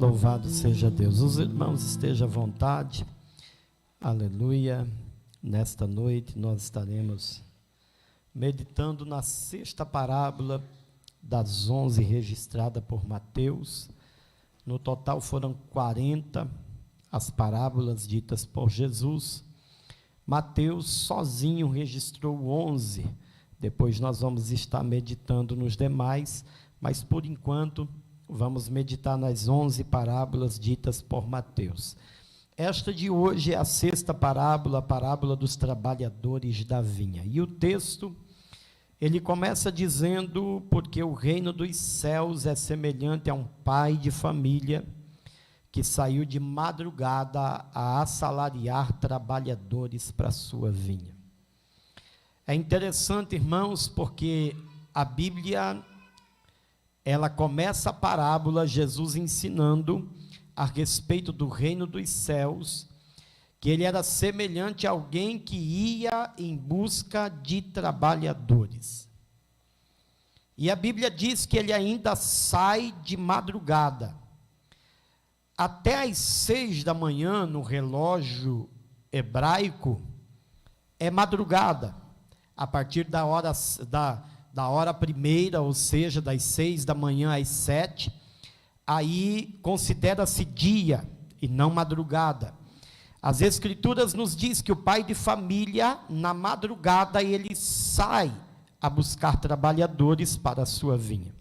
Louvado seja Deus. Os irmãos estejam à vontade. Aleluia. Nesta noite nós estaremos meditando na sexta parábola das 11 registrada por Mateus. No total foram 40 as parábolas ditas por Jesus. Mateus sozinho registrou 11. Depois nós vamos estar meditando nos demais, mas por enquanto vamos meditar nas 11 parábolas ditas por Mateus. Esta de hoje é a sexta parábola, a parábola dos trabalhadores da vinha. E o texto, ele começa dizendo: porque o reino dos céus é semelhante a um pai de família que saiu de madrugada a assalariar trabalhadores para a sua vinha. É interessante, irmãos, porque a Bíblia, ela começa a parábola, Jesus ensinando a respeito do reino dos céus, que ele era semelhante a alguém que ia em busca de trabalhadores. E a Bíblia diz que ele ainda sai de madrugada. Até às 6 da manhã, no relógio hebraico, é madrugada. A partir da hora primeira, ou seja, das 6 da manhã às 7, aí considera-se dia e não madrugada. As Escrituras nos diz que o pai de família, na madrugada, ele sai a buscar trabalhadores para a sua vinha.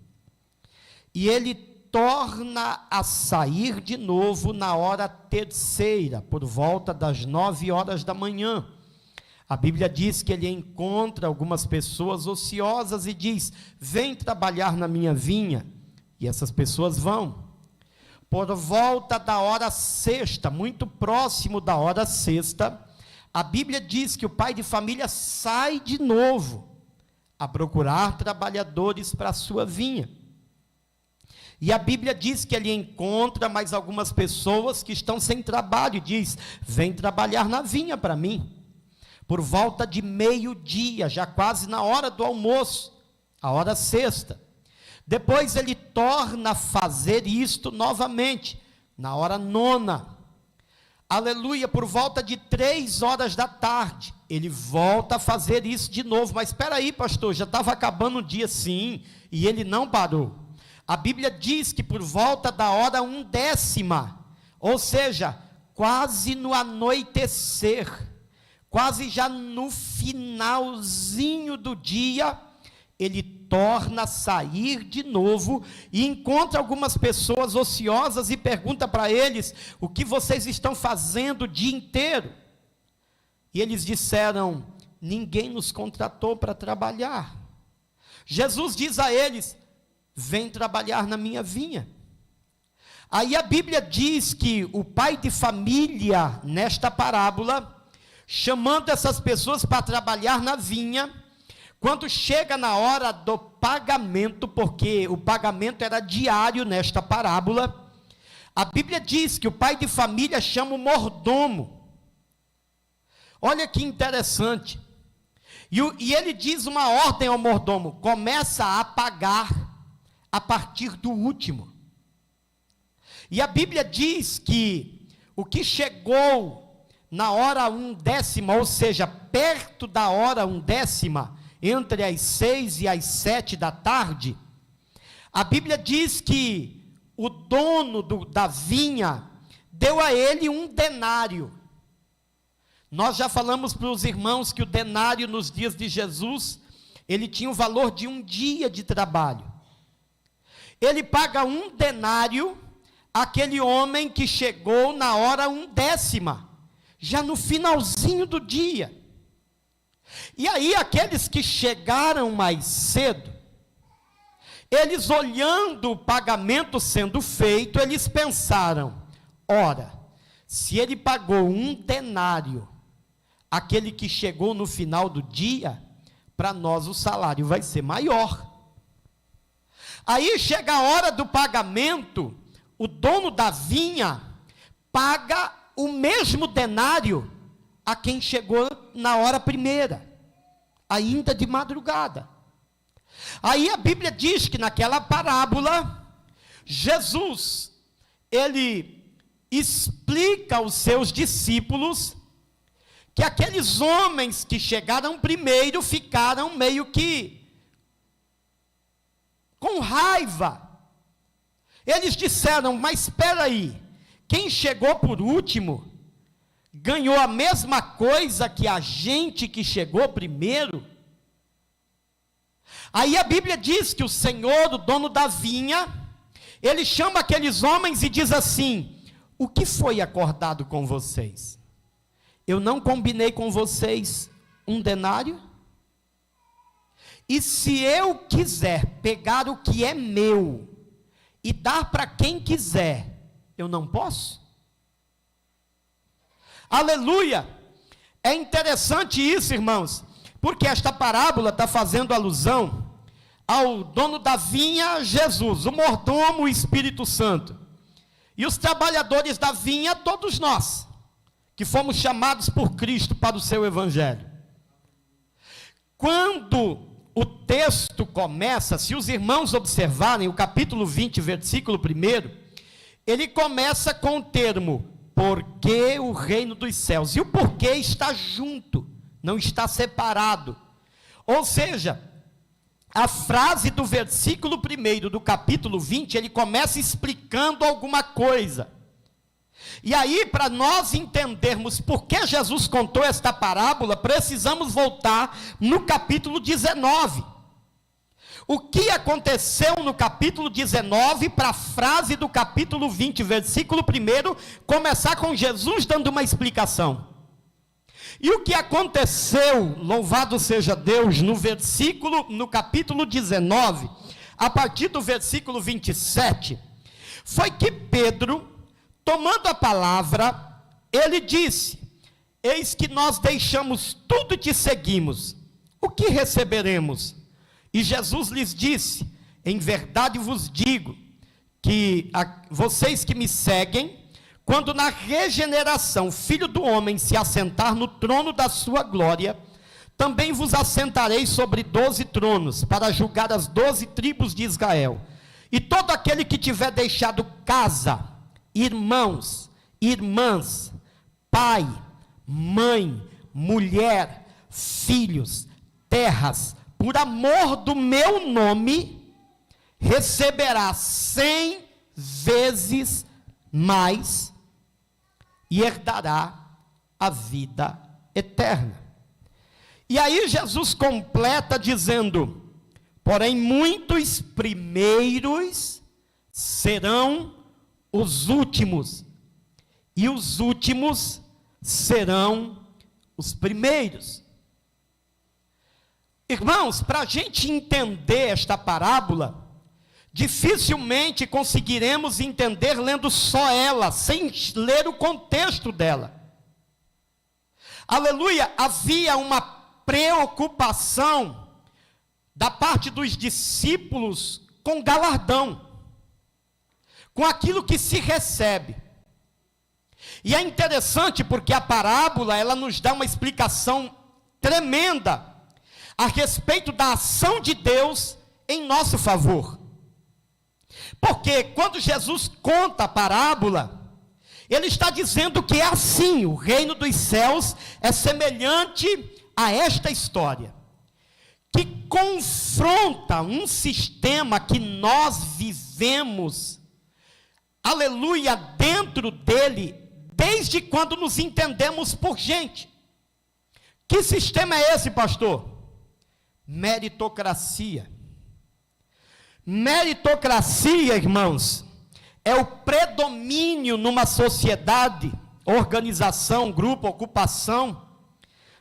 E ele torna a sair de novo na hora terceira, por volta das 9 horas da manhã. A Bíblia diz que ele encontra algumas pessoas ociosas e diz: vem trabalhar na minha vinha. E essas pessoas vão. Por volta da hora sexta, muito próximo da hora sexta, a Bíblia diz que o pai de família sai de novo a procurar trabalhadores para a sua vinha. E a Bíblia diz que ele encontra mais algumas pessoas que estão sem trabalho e diz: vem trabalhar na vinha para mim. Por volta de meio-dia, já quase na hora do almoço, a hora sexta. Depois ele torna a fazer isto novamente, na hora nona. Aleluia, por volta de 3 horas da tarde, ele volta a fazer isso de novo. Mas espera aí, pastor, já estava acabando o dia, sim, e ele não parou. A Bíblia diz que por volta da hora 1/10, ou seja, quase no anoitecer, quase já no finalzinho do dia, ele torna a sair de novo e encontra algumas pessoas ociosas e pergunta para eles: o que vocês estão fazendo o dia inteiro? E eles disseram: ninguém nos contratou para trabalhar. Jesus diz a eles: vem trabalhar na minha vinha. Aí a Bíblia diz que o pai de família, nesta parábola, chamando essas pessoas para trabalhar na vinha, quando chega na hora do pagamento, porque o pagamento era diário nesta parábola, a Bíblia diz que o pai de família chama o mordomo. Olha que interessante. E ele diz uma ordem ao mordomo: começa a pagar a partir do último. E a Bíblia diz que o que chegou na hora 1/10, ou seja, perto da hora 1/10, entre as 6 e as 7 da tarde, a Bíblia diz que o dono da vinha deu a ele 1 denário. Nós já falamos para os irmãos que o denário nos dias de Jesus, ele tinha o valor de 1 dia de trabalho. Ele paga 1 denário àquele homem que chegou na hora 1/10, já no finalzinho do dia. E aí aqueles que chegaram mais cedo, eles olhando o pagamento sendo feito, eles pensaram: ora, se ele pagou 1 denário àquele que chegou no final do dia, para nós o salário vai ser maior. Aí chega a hora do pagamento, o dono da vinha paga o mesmo denário a quem chegou na hora primeira, ainda de madrugada. Aí a Bíblia diz que naquela parábola, Jesus, ele explica aos seus discípulos que aqueles homens que chegaram primeiro ficaram meio que com raiva. Eles disseram: mas espera aí, quem chegou por último ganhou a mesma coisa que a gente que chegou primeiro? Aí a Bíblia diz que o Senhor, o dono da vinha, ele chama aqueles homens e diz assim: o que foi acordado com vocês? Eu não combinei com vocês um denário? E se eu quiser pegar o que é meu e dar para quem quiser, eu não posso? Aleluia! É interessante isso, irmãos, porque esta parábola está fazendo alusão ao dono da vinha, Jesus, o mordomo, o Espírito Santo, e os trabalhadores da vinha, todos nós, que fomos chamados por Cristo para o seu evangelho. Quando o texto começa, se os irmãos observarem o capítulo 20, versículo 1, ele começa com o termo, porque o reino dos céus, e o porquê está junto, não está separado. Ou seja, a frase do versículo 1 do capítulo 20, ele começa explicando alguma coisa. E aí, para nós entendermos por que Jesus contou esta parábola, precisamos voltar no capítulo 19. O que aconteceu no capítulo 19 para a frase do capítulo 20, versículo 1, começar com Jesus dando uma explicação. E o que aconteceu, louvado seja Deus, no capítulo 19, a partir do versículo 27, foi que Pedro, tomando a palavra, ele disse: eis que nós deixamos tudo e te seguimos, o que receberemos? E Jesus lhes disse: em verdade vos digo, que vocês que me seguem, quando na regeneração, Filho do Homem se assentar no trono da sua glória, também vos assentarei sobre 12 tronos, para julgar as 12 tribos de Israel. E todo aquele que tiver deixado casa, irmãos, irmãs, pai, mãe, mulher, filhos, terras, por amor do meu nome, receberá 100 vezes mais e herdará a vida eterna. E aí Jesus completa dizendo: porém muitos primeiros serão os últimos, e os últimos serão os primeiros. Irmãos, para a gente entender esta parábola, dificilmente conseguiremos entender lendo só ela, sem ler o contexto dela. Aleluia, havia uma preocupação da parte dos discípulos com galardão, com aquilo que se recebe. E é interessante porque a parábola, ela nos dá uma explicação tremenda a respeito da ação de Deus em nosso favor. Porque quando Jesus conta a parábola, ele está dizendo que é assim: o reino dos céus é semelhante a esta história, que confronta um sistema que nós vivemos, aleluia, dentro dele, desde quando nos entendemos por gente. Que sistema é esse, pastor? Meritocracia. Meritocracia, irmãos, é o predomínio numa sociedade, organização, grupo, ocupação,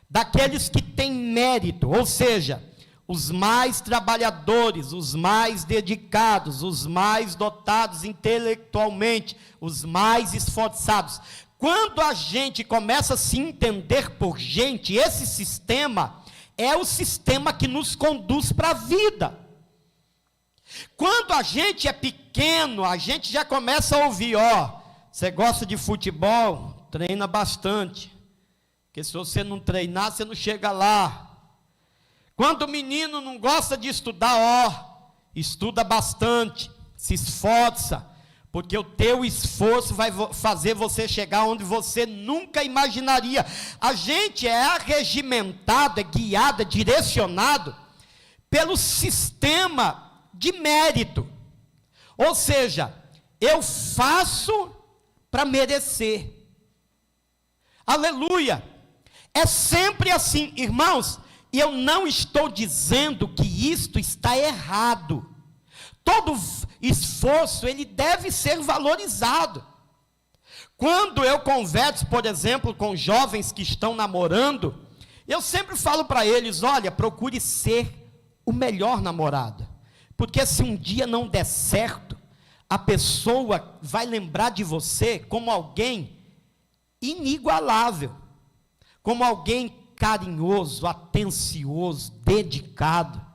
daqueles que têm mérito, ou seja, os mais trabalhadores, os mais dedicados, os mais dotados intelectualmente, os mais esforçados. Quando a gente começa a se entender por gente, esse sistema é o sistema que nos conduz para a vida. Quando a gente é pequeno, a gente já começa a ouvir: você gosta de futebol? Treina bastante, porque se você não treinar, você não chega lá. Quando o menino não gosta de estudar, estuda bastante, se esforça, porque o teu esforço vai fazer você chegar onde você nunca imaginaria. A gente é arregimentado, é guiado, é direcionado pelo sistema de mérito. Ou seja, eu faço para merecer. Aleluia! É sempre assim, irmãos, e eu não estou dizendo que isto está errado. Todo esforço, ele deve ser valorizado. Quando eu converso, por exemplo, com jovens que estão namorando, eu sempre falo para eles, olha, procure ser o melhor namorado, porque se um dia não der certo, a pessoa vai lembrar de você como alguém inigualável, como alguém carinhoso, atencioso, dedicado.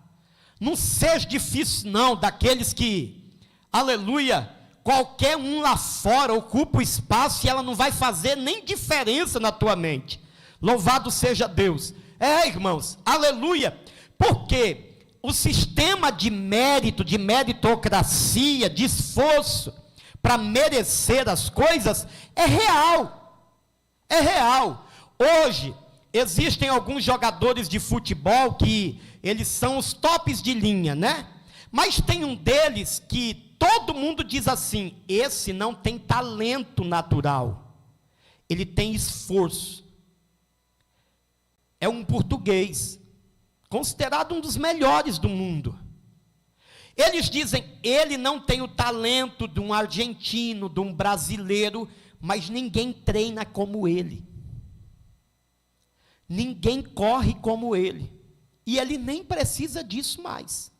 Não seja difícil não, daqueles que, aleluia, qualquer um lá fora ocupa o espaço e ela não vai fazer nem diferença na tua mente. Louvado seja Deus. Irmãos, aleluia, porque o sistema de mérito, de meritocracia, de esforço para merecer as coisas é real. É real. Hoje existem alguns jogadores de futebol que eles são os tops de linha, né? Mas tem um deles que todo mundo diz assim: esse não tem talento natural, ele tem esforço. É um português, considerado um dos melhores do mundo. Eles dizem, ele não tem o talento de um argentino, de um brasileiro, mas ninguém treina como ele. Ninguém corre como ele. E ele nem precisa disso mais.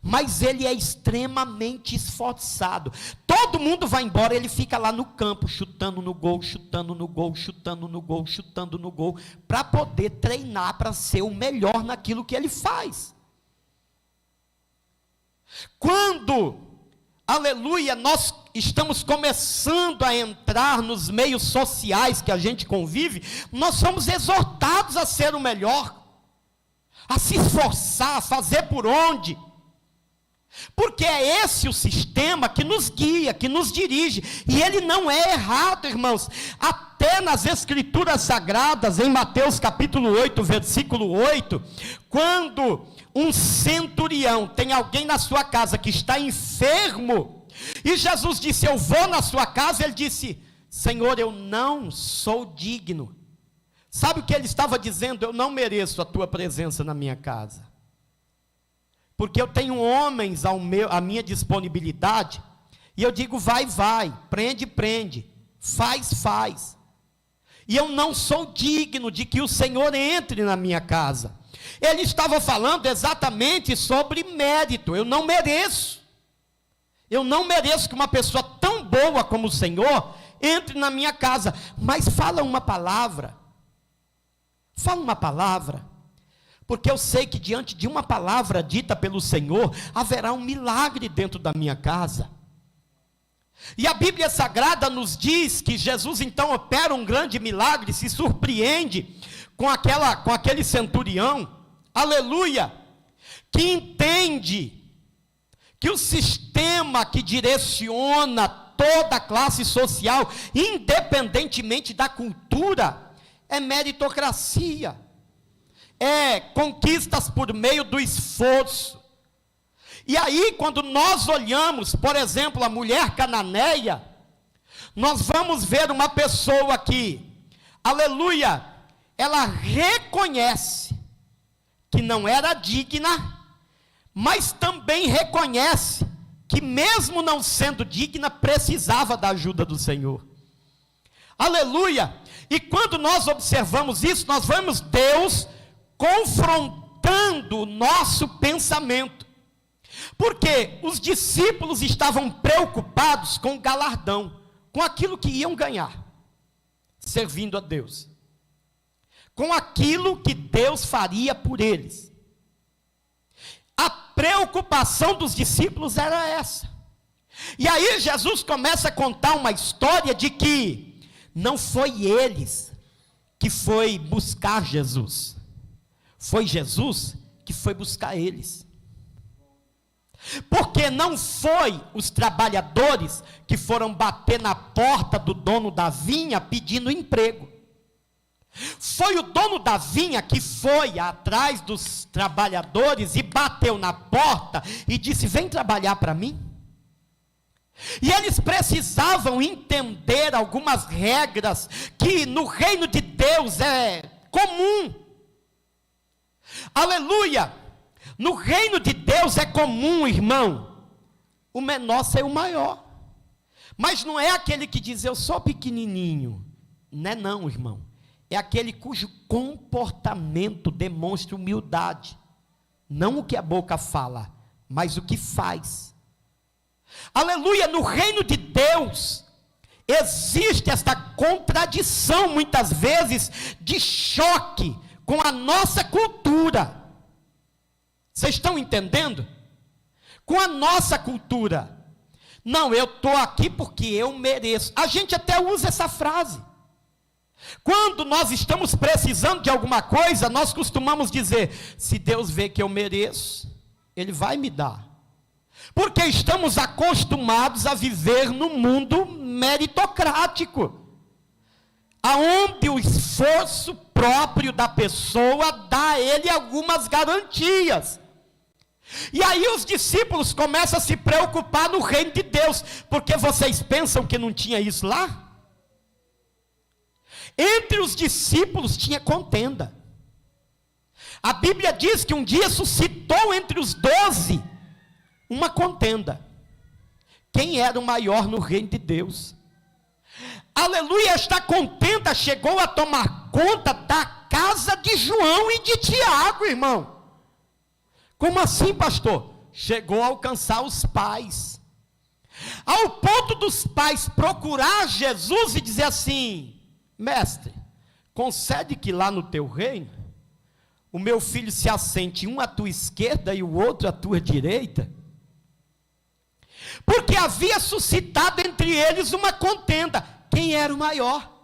Mas ele é extremamente esforçado. Todo mundo vai embora, ele fica lá no campo, chutando no gol, chutando no gol, chutando no gol, chutando no gol, para poder treinar, para ser o melhor naquilo que ele faz. Quando, aleluia, nós estamos começando a entrar nos meios sociais que a gente convive, nós somos exortados a ser o melhor, a se esforçar, a fazer por onde. Porque é esse o sistema que nos guia, que nos dirige, e ele não é errado, irmãos. Até nas escrituras sagradas, em Mateus capítulo 8, versículo 8, quando um centurião tem alguém na sua casa que está enfermo, e Jesus disse, eu vou na sua casa, ele disse, Senhor, eu não sou digno. Sabe o que ele estava dizendo? Eu não mereço a tua presença na minha casa, porque eu tenho homens à minha disponibilidade, e eu digo, vai, prende, faz, e eu não sou digno de que o Senhor entre na minha casa. Ele estava falando exatamente sobre mérito. Eu não mereço que uma pessoa tão boa como o Senhor entre na minha casa, mas fala uma palavra, porque eu sei que diante de uma palavra dita pelo Senhor, haverá um milagre dentro da minha casa. E a Bíblia Sagrada nos diz que Jesus então opera um grande milagre, se surpreende com aquele centurião, aleluia, que entende que o sistema que direciona toda a classe social, independentemente da cultura, é meritocracia, é conquistas por meio do esforço. E aí, quando nós olhamos, por exemplo, a mulher cananeia, nós vamos ver uma pessoa que, aleluia, ela reconhece que não era digna, mas também reconhece que mesmo não sendo digna, precisava da ajuda do Senhor. Aleluia! E quando nós observamos isso, nós vemos Deus confrontando o nosso pensamento. Porque os discípulos estavam preocupados com o galardão, com aquilo que iam ganhar, servindo a Deus, com aquilo que Deus faria por eles. A preocupação dos discípulos era essa. E aí Jesus começa a contar uma história de que não foi eles que foi buscar Jesus, foi Jesus que foi buscar eles. Porque não foi os trabalhadores que foram bater na porta do dono da vinha pedindo emprego. Foi o dono da vinha que foi atrás dos trabalhadores e bateu na porta e disse: vem trabalhar para mim. E eles precisavam entender algumas regras que no reino de Deus é comum. Aleluia! No reino de Deus é comum, irmão, o menor ser o maior. Mas não é aquele que diz: eu sou pequenininho. Não é não, irmão. É aquele cujo comportamento demonstra humildade. Não o que a boca fala, mas o que faz. Aleluia, no reino de Deus, existe esta contradição, muitas vezes, de choque com a nossa cultura. Vocês estão entendendo? Com a nossa cultura. Não, eu estou aqui porque eu mereço. A gente até usa essa frase. Quando nós estamos precisando de alguma coisa, nós costumamos dizer: se Deus vê que eu mereço, Ele vai me dar. Porque estamos acostumados a viver num mundo meritocrático, aonde o esforço próprio da pessoa dá a ele algumas garantias. E aí os discípulos começam a se preocupar no reino de Deus, porque vocês pensam que não tinha isso lá? Entre os discípulos tinha contenda. A Bíblia diz que um dia suscitou entre os 12 uma contenda. Quem era o maior no reino de Deus? Aleluia, esta contenda chegou a tomar conta da casa de João e de Tiago, irmão. Como assim, pastor? Chegou a alcançar os pais. Ao ponto dos pais procurar Jesus e dizer assim: mestre, concede que lá no teu reino, o meu filho se assente um à tua esquerda e o outro à tua direita. Porque havia suscitado entre eles uma contenda. Quem era o maior?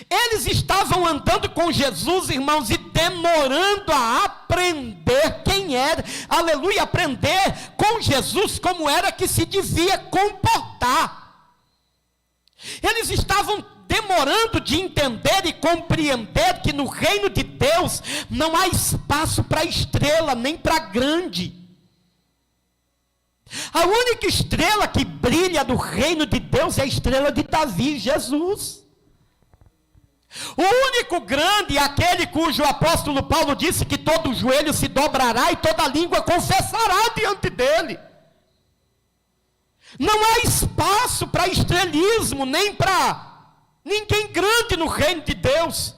Eles estavam andando com Jesus, irmãos, e demorando a aprender quem era. Aleluia, aprender com Jesus como era que se devia comportar. Eles estavam demorando de entender e compreender que no reino de Deus não há espaço para estrela, nem para grande. A única estrela que brilha no reino de Deus é a estrela de Davi, Jesus. O único grande é aquele cujo apóstolo Paulo disse que todo joelho se dobrará e toda língua confessará diante dele. Não há espaço para estrelismo, nem para ninguém grande no reino de Deus.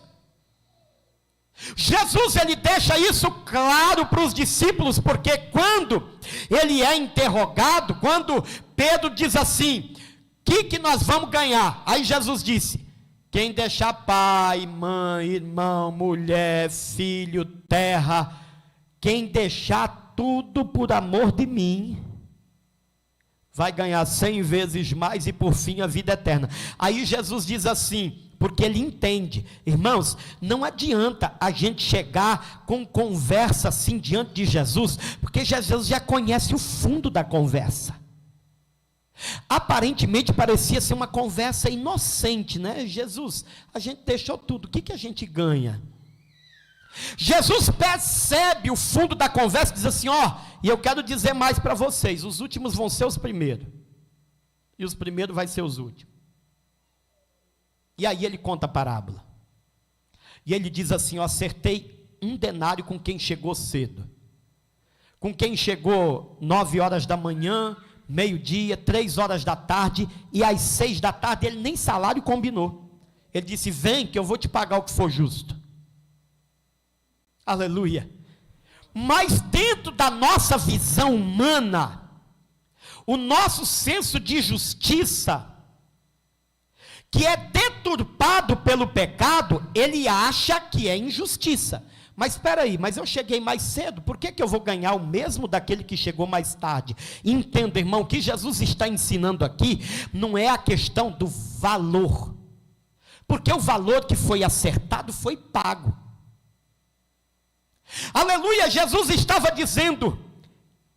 Jesus, ele deixa isso claro para os discípulos, porque quando ele é interrogado, quando Pedro diz assim: o que nós vamos ganhar? Aí Jesus disse: quem deixar pai, mãe, irmão, mulher, filho, terra, quem deixar tudo por amor de mim, vai ganhar 100 vezes mais e por fim a vida eterna. Aí Jesus diz assim, porque ele entende, irmãos, não adianta a gente chegar com conversa assim diante de Jesus, porque Jesus já conhece o fundo da conversa. Aparentemente parecia ser uma conversa inocente, né? Jesus, a gente deixou tudo, o que a gente ganha? Jesus percebe o fundo da conversa e diz assim: e eu quero dizer mais para vocês, os últimos vão ser os primeiros, e os primeiros vai ser os últimos. E aí ele conta a parábola, e ele diz assim: acertei um denário com quem chegou cedo, com quem chegou 9 horas da manhã, meio-dia, 3 horas da tarde, e às 6 da tarde ele nem salário combinou. Ele disse: vem que eu vou te pagar o que for justo. Aleluia. Mas dentro da nossa visão humana, o nosso senso de justiça, que é deturpado pelo pecado, ele acha que é injustiça. Mas espera aí, mas eu cheguei mais cedo, por que eu vou ganhar o mesmo daquele que chegou mais tarde? Entenda, irmão, o que Jesus está ensinando aqui não é a questão do valor, porque o valor que foi acertado foi pago. Aleluia, Jesus estava dizendo: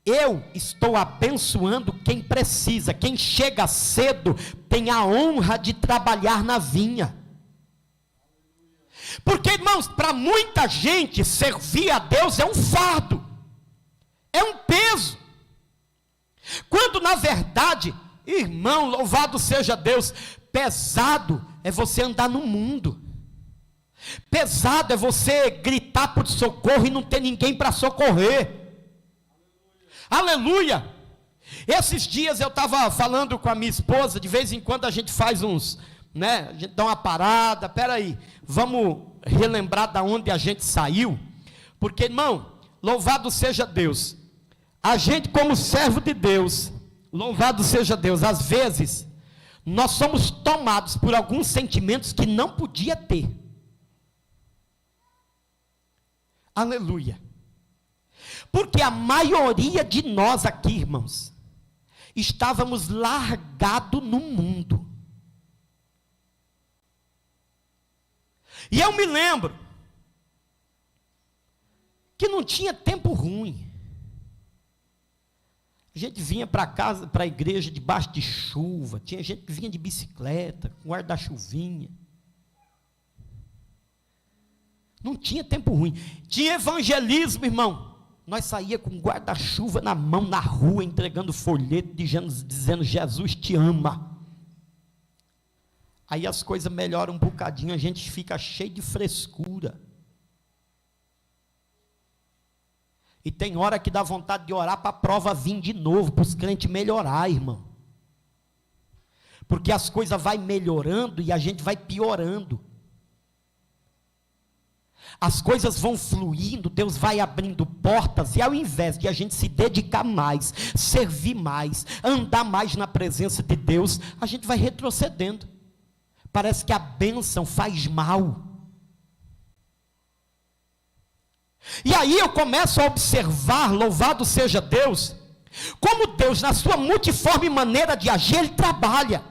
eu estou abençoando quem precisa. Quem chega cedo tem a honra de trabalhar na vinha. Porque, irmãos, para muita gente, servir a Deus é um fardo, é um peso. Quando, na verdade, irmão, louvado seja Deus, pesado é você andar no mundo. Pesado é você gritar por socorro e não ter ninguém para socorrer. Aleluia! Esses dias eu estava falando com a minha esposa, de vez em quando a gente faz uns, a gente dá uma parada, peraí, vamos relembrar da onde a gente saiu, porque, irmão, louvado seja Deus, a gente como servo de Deus, louvado seja Deus, às vezes, nós somos tomados por alguns sentimentos que não podia ter. Aleluia. Porque a maioria de nós aqui, irmãos, estávamos largados no mundo. E eu me lembro que não tinha tempo ruim. A gente vinha para casa, para a igreja, debaixo de chuva. Tinha gente que vinha de bicicleta, com guarda-chuvinha. Não tinha tempo ruim. Tinha evangelismo, irmão. Nós saía com guarda-chuva na mão, na rua, entregando folheto, dizendo, Jesus te ama. Aí as coisas melhoram um bocadinho, a gente fica cheio de frescura. E tem hora que dá vontade de orar para a prova vir de novo, para os crentes melhorar, irmão. Porque as coisas vão melhorando e a gente vai piorando. As coisas vão fluindo, Deus vai abrindo portas, e ao invés de a gente se dedicar mais, servir mais, andar mais na presença de Deus, a gente vai retrocedendo. Parece que a bênção faz mal. E aí eu começo a observar, louvado seja Deus, como Deus, na sua multiforme maneira de agir, Ele trabalha.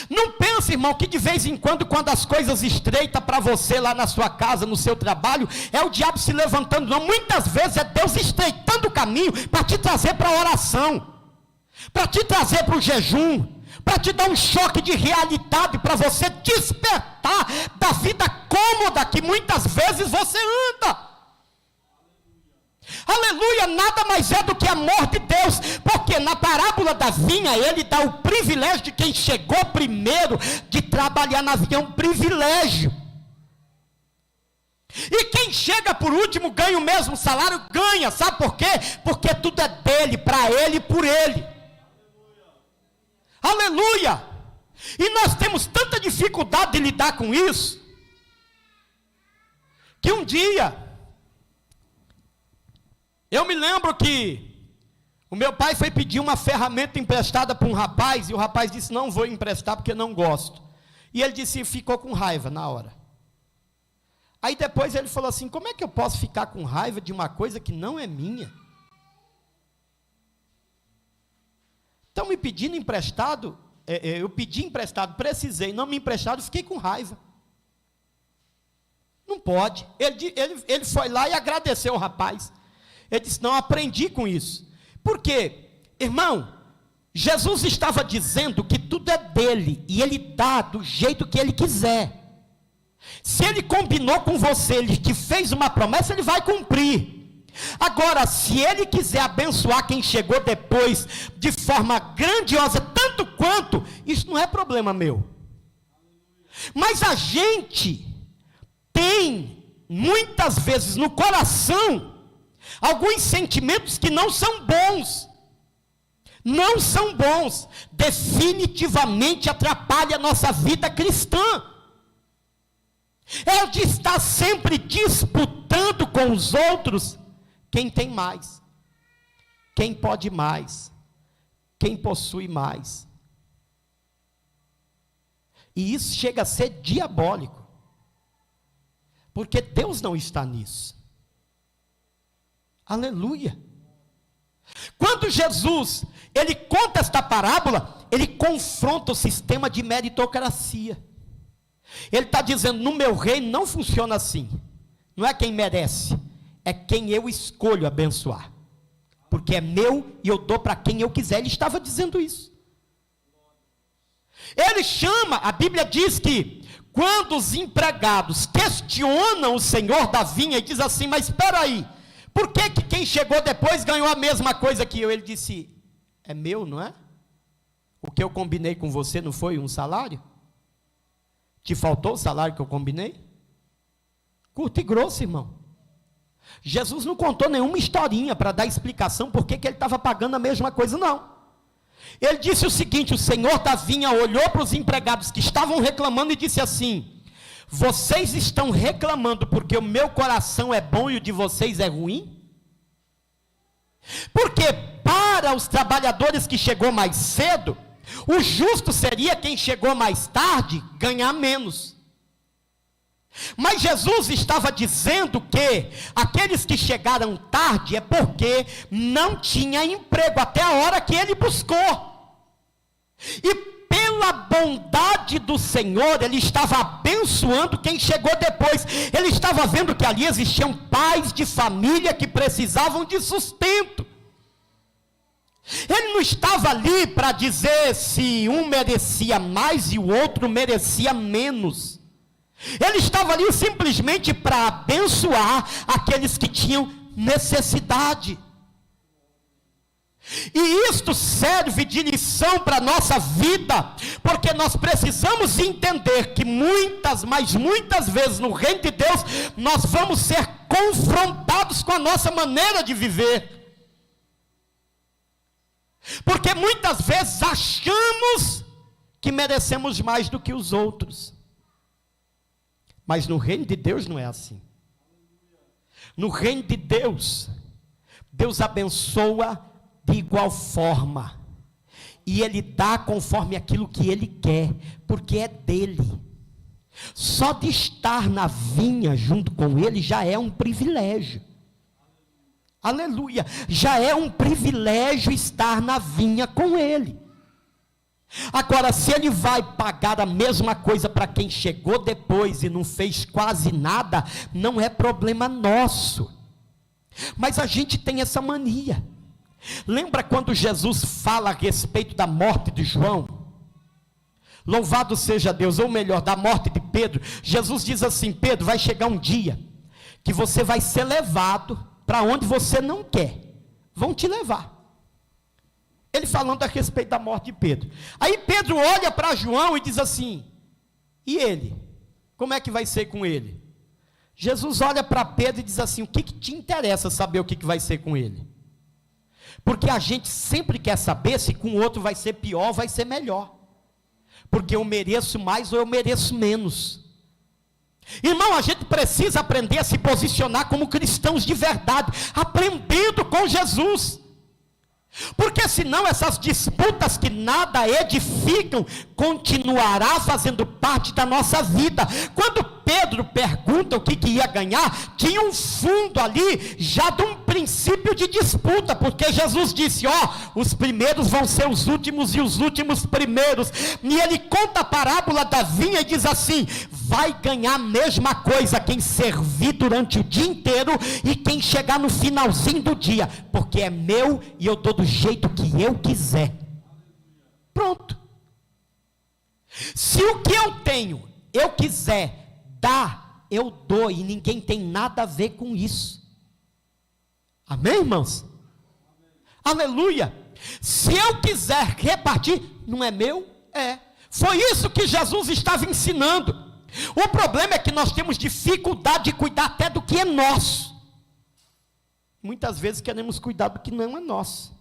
Não pense, irmão, que de vez em quando as coisas estreitam para você lá na sua casa, no seu trabalho, é o diabo se levantando, não. Muitas vezes é Deus estreitando o caminho para te trazer para a oração, para te trazer para o jejum, para te dar um choque de realidade, para você despertar da vida cômoda que muitas vezes você anda. Aleluia, nada mais é do que amor de Deus, porque na parábola da vinha, ele dá o privilégio de quem chegou primeiro, de trabalhar na vinha, é um privilégio, e quem chega por último, ganha o mesmo salário, ganha, sabe por quê? Porque tudo é dele, para ele e por ele, aleluia, e nós temos tanta dificuldade de lidar com isso, que um dia, eu me lembro que o meu pai foi pedir uma ferramenta emprestada para um rapaz, e o rapaz disse, não vou emprestar porque não gosto. E ele disse, ficou com raiva na hora. Aí depois ele falou assim, como é que eu posso ficar com raiva de uma coisa que não é minha? Estão me pedindo emprestado, eu pedi emprestado, precisei, não me emprestado, fiquei com raiva. Não pode. Ele foi lá e agradeceu o rapaz. Ele disse, não, aprendi com isso. Por quê? Irmão, Jesus estava dizendo que tudo é dele, e ele dá do jeito que ele quiser. Se ele combinou com você, ele te fez uma promessa, ele vai cumprir. Agora, se ele quiser abençoar quem chegou depois, de forma grandiosa, tanto quanto, isso não é problema meu. Mas a gente tem, muitas vezes, no coração, alguns sentimentos que não são bons, definitivamente atrapalha a nossa vida cristã, é de estar sempre disputando com os outros, quem tem mais, quem pode mais, quem possui mais, e isso chega a ser diabólico, porque Deus não está nisso. Aleluia. Quando Jesus, ele conta esta parábola, ele confronta o sistema de meritocracia. Ele está dizendo, no meu reino não funciona assim. Não é quem merece, é quem eu escolho abençoar. porque é meu e eu dou para quem eu quiser. Ele estava dizendo isso. Ele chama, a Bíblia diz que quando os empregados questionam o senhor da vinha e diz assim, mas espera aí, por que quem chegou depois ganhou a mesma coisa que eu? Ele disse, é meu, não é? O que eu combinei com você não foi um salário? Te faltou o salário que eu combinei? Curto e grosso, irmão. Jesus não contou nenhuma historinha para dar explicação por que ele estava pagando a mesma coisa, não. Ele disse o seguinte, o senhor da vinha olhou para os empregados que estavam reclamando e disse assim, vocês estão reclamando porque o meu coração é bom e o de vocês é ruim? Porque para os trabalhadores que chegou mais cedo, o justo seria quem chegou mais tarde ganhar menos. Mas Jesus estava dizendo que aqueles que chegaram tarde é porque não tinha emprego até a hora que ele buscou. E pela bondade do Senhor, ele estava abençoando quem chegou depois. Ele estava vendo que ali existiam pais de família que precisavam de sustento. Ele não estava ali para dizer se um merecia mais e o outro merecia menos. Ele estava ali simplesmente para abençoar aqueles que tinham necessidade. E isto serve de lição para a nossa vida, porque nós precisamos entender que muitas, mas muitas vezes no reino de Deus, nós vamos ser confrontados com a nossa maneira de viver. Porque muitas vezes achamos que merecemos mais do que os outros. Mas no reino de Deus não é assim. No reino de Deus, Deus abençoa de igual forma. E Ele dá conforme aquilo que Ele quer, porque é dEle. Só de estar na vinha junto com Ele já é um privilégio. Aleluia! Já é um privilégio estar na vinha com Ele. Agora, se Ele vai pagar a mesma coisa para quem chegou depois e não fez quase nada, não é problema nosso. Mas a gente tem essa mania. Lembra quando Jesus fala a respeito da morte de João? Louvado seja Deus, ou melhor, da morte de Pedro. Jesus diz assim, Pedro, vai chegar um dia que você vai ser levado para onde você não quer. Vão te levar. Ele falando a respeito da morte de Pedro. Aí Pedro olha para João e diz assim, e ele? Como é que vai ser com ele? Jesus olha para Pedro e diz assim, o que te interessa saber o que vai ser com ele? Porque a gente sempre quer saber se com o outro vai ser pior ou vai ser melhor. Porque eu mereço mais ou eu mereço menos. Irmão, a gente precisa aprender a se posicionar como cristãos de verdade, aprendendo com Jesus. Porque senão essas disputas que nada edificam, continuará fazendo parte da nossa vida. Quando Pedro pergunta o que ia ganhar, tinha um fundo ali, já de um princípio de disputa, porque Jesus disse, os primeiros vão ser os últimos e os últimos primeiros. E ele conta a parábola da vinha e diz assim, vai ganhar a mesma coisa quem servir durante o dia inteiro e quem chegar no finalzinho do dia, porque é meu e eu dou do jeito que eu quiser. Pronto. Se o que eu tenho, eu quiser dar, eu dou, e ninguém tem nada a ver com isso. Amém, irmãos? Amém. Aleluia. Se eu quiser repartir, não é meu? É. Foi isso que Jesus estava ensinando. O problema é que nós temos dificuldade de cuidar até do que é nosso. Muitas vezes queremos cuidar do que não é nosso.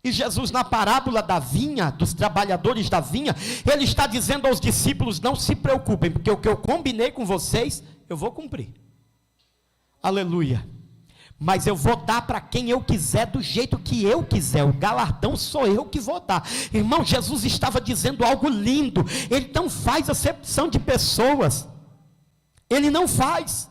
E Jesus, na parábola da vinha, dos trabalhadores da vinha, ele está dizendo aos discípulos, não se preocupem, porque o que eu combinei com vocês, eu vou cumprir. Aleluia. Mas eu vou dar para quem eu quiser, do jeito que eu quiser, o galardão sou eu que vou dar. Irmão, Jesus estava dizendo algo lindo, ele não faz acepção de pessoas, ele não faz.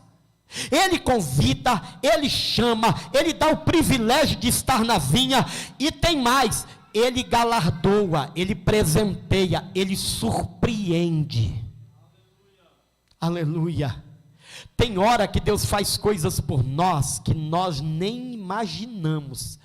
Ele convida, ele chama, ele dá o privilégio de estar na vinha, e tem mais, ele galardoa, ele presenteia, ele surpreende. Aleluia. Tem hora que Deus faz coisas por nós que nós nem imaginamos.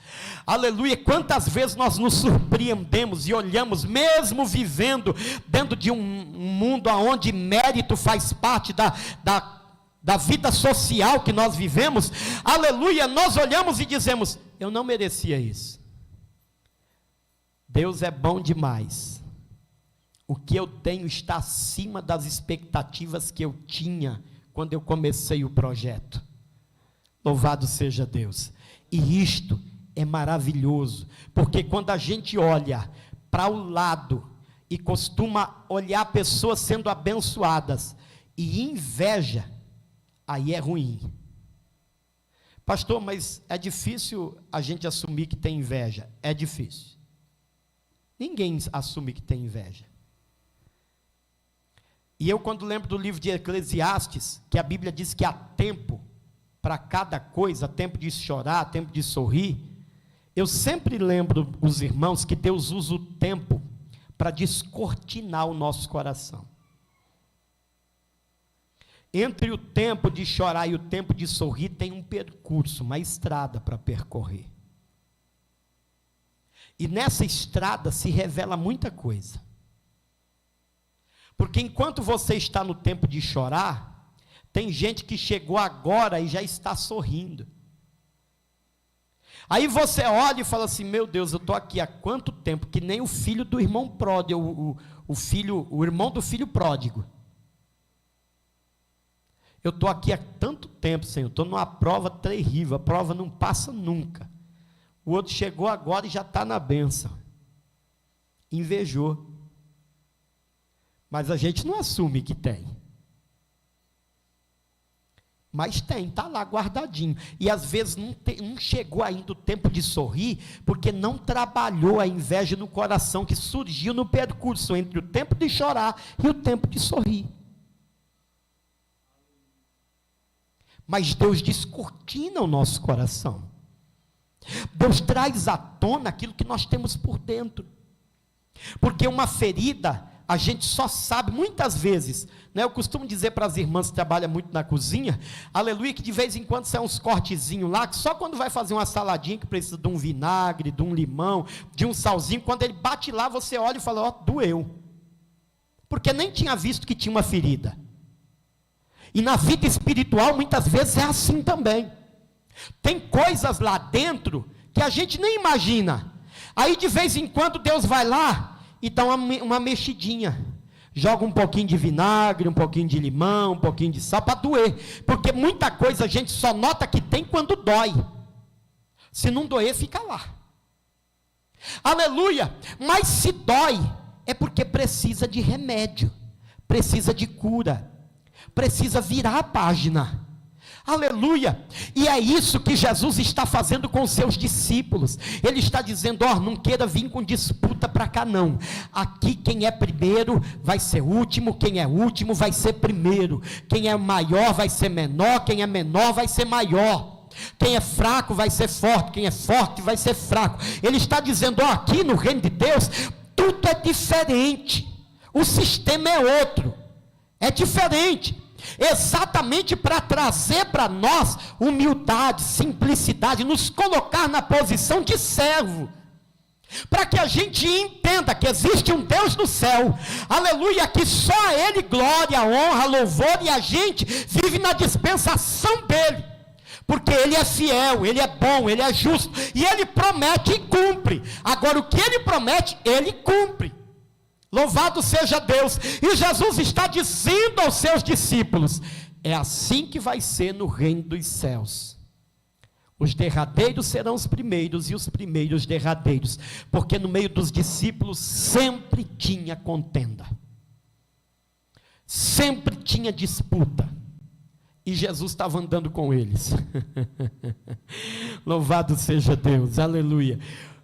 Aleluia, quantas vezes nós nos surpreendemos e olhamos, mesmo vivendo dentro de um mundo onde mérito faz parte da vida social que nós vivemos, aleluia, nós olhamos e dizemos, eu não merecia isso. Deus é bom demais. O que eu tenho está acima das expectativas que eu tinha quando eu comecei o projeto. Louvado seja Deus. E isto é maravilhoso, porque quando a gente olha para o lado e costuma olhar pessoas sendo abençoadas e inveja, aí é ruim. Pastor, mas é difícil a gente assumir que tem inveja. É difícil. Ninguém assume que tem inveja. E eu, quando lembro do livro de Eclesiastes, que a Bíblia diz que há tempo para cada coisa, tempo de chorar, tempo de sorrir, eu sempre lembro os irmãos que Deus usa o tempo para descortinar o nosso coração. Entre o tempo de chorar e o tempo de sorrir tem um percurso, uma estrada para percorrer. E nessa estrada se revela muita coisa. Porque enquanto você está no tempo de chorar, tem gente que chegou agora e já está sorrindo. Aí você olha e fala assim, meu Deus, eu estou aqui há quanto tempo, que nem o filho do irmão pródigo, o irmão do filho pródigo. Eu estou aqui há tanto tempo, Senhor, estou numa prova terrível, a prova não passa nunca. O outro chegou agora e já está na bênção. Invejou. Mas a gente não assume que tem. Mas tem, está lá guardadinho. E às vezes não chegou ainda o tempo de sorrir, porque não trabalhou a inveja no coração que surgiu no percurso entre o tempo de chorar e o tempo de sorrir. Mas Deus descortina o nosso coração. Deus traz à tona aquilo que nós temos por dentro. Porque uma ferida, a gente só sabe, muitas vezes, né, eu costumo dizer para as irmãs que trabalham muito na cozinha, aleluia, que de vez em quando sai uns cortezinhos lá, que só quando vai fazer uma saladinha, que precisa de um vinagre, de um limão, de um salzinho, quando ele bate lá, você olha e fala, ó, doeu. Porque nem tinha visto que tinha uma ferida. E na vida espiritual, muitas vezes é assim também. Tem coisas lá dentro que a gente nem imagina. Aí de vez em quando Deus vai lá e dá uma mexidinha. Joga um pouquinho de vinagre, um pouquinho de limão, um pouquinho de sal para doer. Porque muita coisa a gente só nota que tem quando dói. Se não doer, fica lá. Aleluia! Mas se dói, é porque precisa de remédio, precisa de cura, precisa virar a página. Aleluia, e é isso que Jesus está fazendo com os seus discípulos. Ele está dizendo, ó, não queira vir com disputa para cá não. Aqui quem é primeiro vai ser último, quem é último vai ser primeiro, quem é maior vai ser menor, quem é menor vai ser maior, quem é fraco vai ser forte, quem é forte vai ser fraco. Ele está dizendo, ó, aqui no reino de Deus tudo é diferente, o sistema é outro, é diferente. Exatamente para trazer para nós humildade, simplicidade, nos colocar na posição de servo, para que a gente entenda que existe um Deus no céu, aleluia, que só a Ele glória, honra, louvor, e a gente vive na dispensação dEle, porque Ele é fiel, Ele é bom, Ele é justo, e Ele promete e cumpre. Agora o que Ele promete, Ele cumpre. Louvado seja Deus. E Jesus está dizendo aos seus discípulos, é assim que vai ser no reino dos céus. Os derradeiros serão os primeiros e os primeiros derradeiros, porque no meio dos discípulos sempre tinha contenda, sempre tinha disputa, e Jesus estava andando com eles. Louvado seja Deus, aleluia.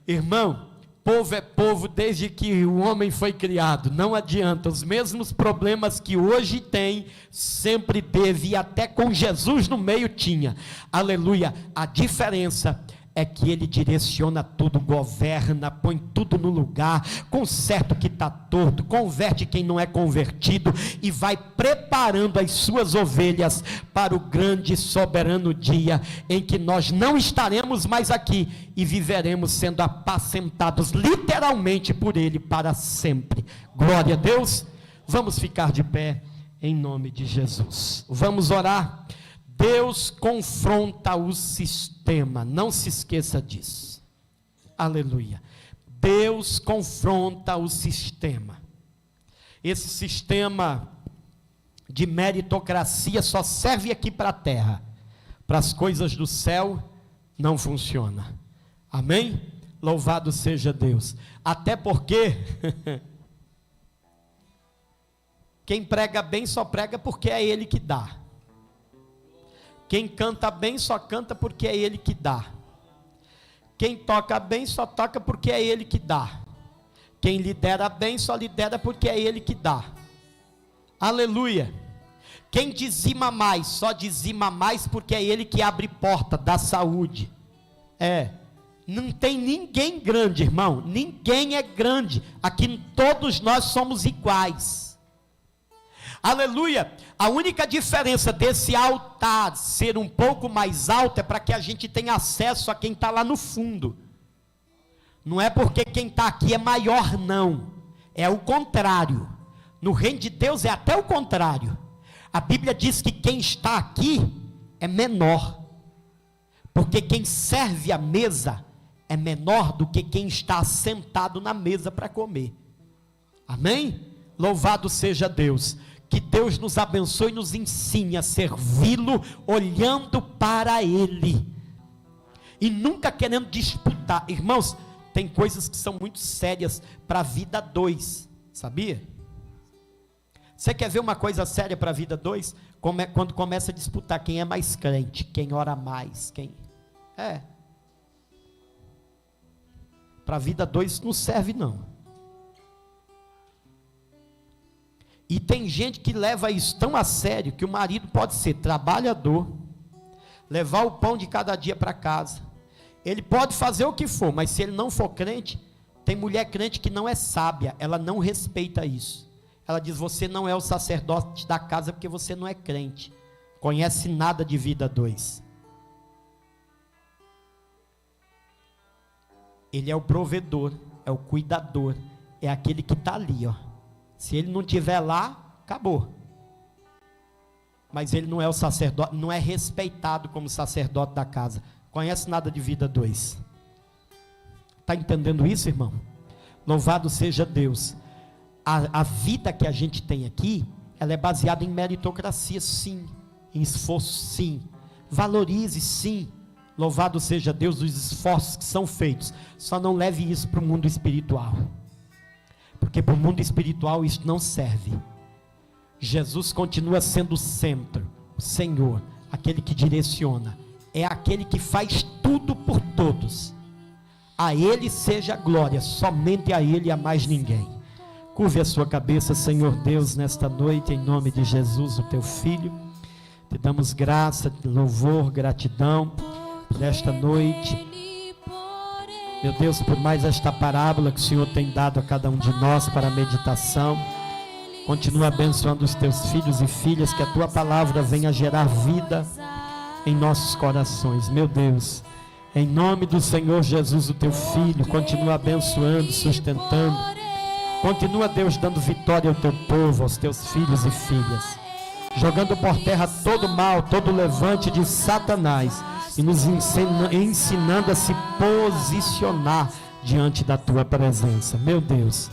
Irmão, povo é povo desde que o homem foi criado, não adianta, os mesmos problemas que hoje tem, sempre teve, e até com Jesus no meio tinha, aleluia. A diferença é que Ele direciona tudo, governa, põe tudo no lugar, conserta o que está torto, converte quem não é convertido e vai preparando as suas ovelhas para o grande e soberano dia em que nós não estaremos mais aqui e viveremos sendo apacentados literalmente por Ele para sempre. Glória a Deus. Vamos ficar de pé em nome de Jesus. Vamos orar. Deus confronta o sistema, não se esqueça disso. Aleluia. Deus confronta o sistema. Esse sistema de meritocracia só serve aqui para a terra. Para as coisas do céu não funciona. Amém? Louvado seja Deus. Até porque quem prega bem só prega porque é Ele que dá. Quem canta bem só canta porque é Ele que dá. Quem toca bem só toca porque é Ele que dá. Quem lidera bem só lidera porque é Ele que dá. Aleluia. Quem dizima mais só dizima mais porque é Ele que abre porta da saúde. Não tem ninguém grande, irmão. Ninguém é grande. Aqui todos nós somos iguais. Aleluia. A única diferença desse altar ser um pouco mais alto é para que a gente tenha acesso a quem está lá no fundo. Não é porque quem está aqui é maior, não. É o contrário. No reino de Deus é até o contrário. A Bíblia diz que quem está aqui é menor. Porque quem serve a mesa é menor do que quem está sentado na mesa para comer. Amém? Louvado seja Deus. Que Deus nos abençoe e nos ensine a servi-lo olhando para Ele. E nunca querendo disputar. Irmãos, tem coisas que são muito sérias para a vida 2. Sabia? Você quer ver uma coisa séria para a vida 2? Quando começa a disputar quem é mais crente, quem ora mais, quem... Para a vida 2 não serve não. E tem gente que leva isso tão a sério, que o marido pode ser trabalhador, levar o pão de cada dia para casa, ele pode fazer o que for, mas se ele não for crente, tem mulher crente que não é sábia, ela não respeita isso, ela diz, você não é o sacerdote da casa, porque você não é crente, conhece nada de vida 2, ele é o provedor, é o cuidador, é aquele que está ali, ó. Se ele não estiver lá, acabou. Mas ele não é o sacerdote, não é respeitado como sacerdote da casa. Conhece nada de vida 2. Está entendendo isso, irmão? Louvado seja Deus. A vida que a gente tem aqui, ela é baseada em meritocracia, sim. Em esforço, sim. Valorize, sim. Louvado seja Deus os esforços que são feitos. Só não leve isso para o mundo espiritual. Porque para o mundo espiritual isso não serve. Jesus continua sendo o centro, o Senhor, aquele que direciona, é aquele que faz tudo por todos. A Ele seja a glória, somente a Ele e a mais ninguém. Curve a sua cabeça, Senhor Deus, nesta noite, em nome de Jesus, o Teu Filho. Te damos graça, louvor, gratidão por esta noite. Meu Deus, por mais esta parábola que o Senhor tem dado a cada um de nós para a meditação, continua abençoando os teus filhos e filhas, que a tua palavra venha gerar vida em nossos corações. Meu Deus, em nome do Senhor Jesus, o teu Filho, continua abençoando, sustentando, continua, Deus, dando vitória ao teu povo, aos teus filhos e filhas, jogando por terra todo mal, todo levante de Satanás, e nos ensinando a se posicionar diante da tua presença. Meu Deus,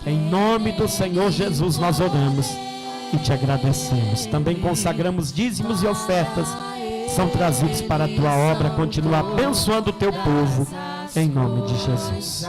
em nome do Senhor Jesus nós oramos e te agradecemos. Também consagramos dízimos e ofertas, são trazidos para a tua obra. Continua abençoando o teu povo, em nome de Jesus.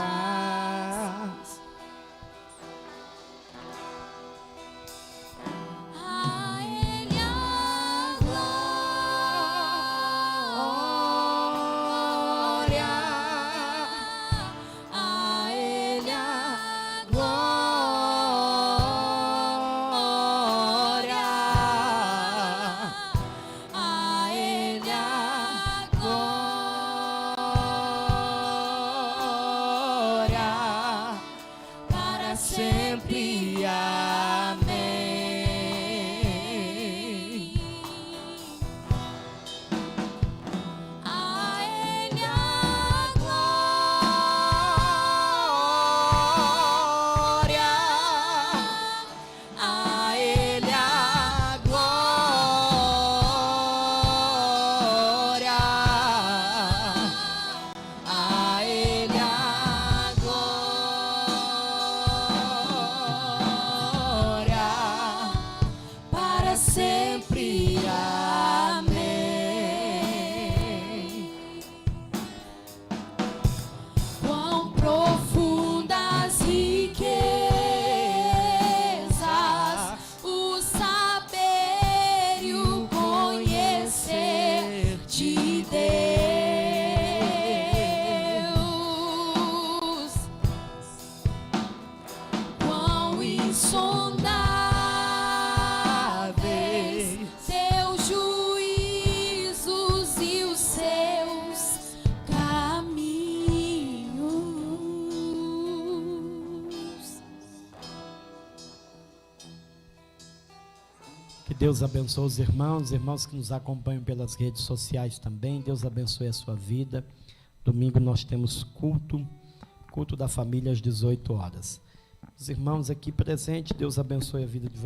Que Deus abençoe os irmãos que nos acompanham pelas redes sociais também. Deus abençoe a sua vida. Domingo nós temos culto da família às 18 horas. Os irmãos aqui presentes, Deus abençoe a vida de vocês.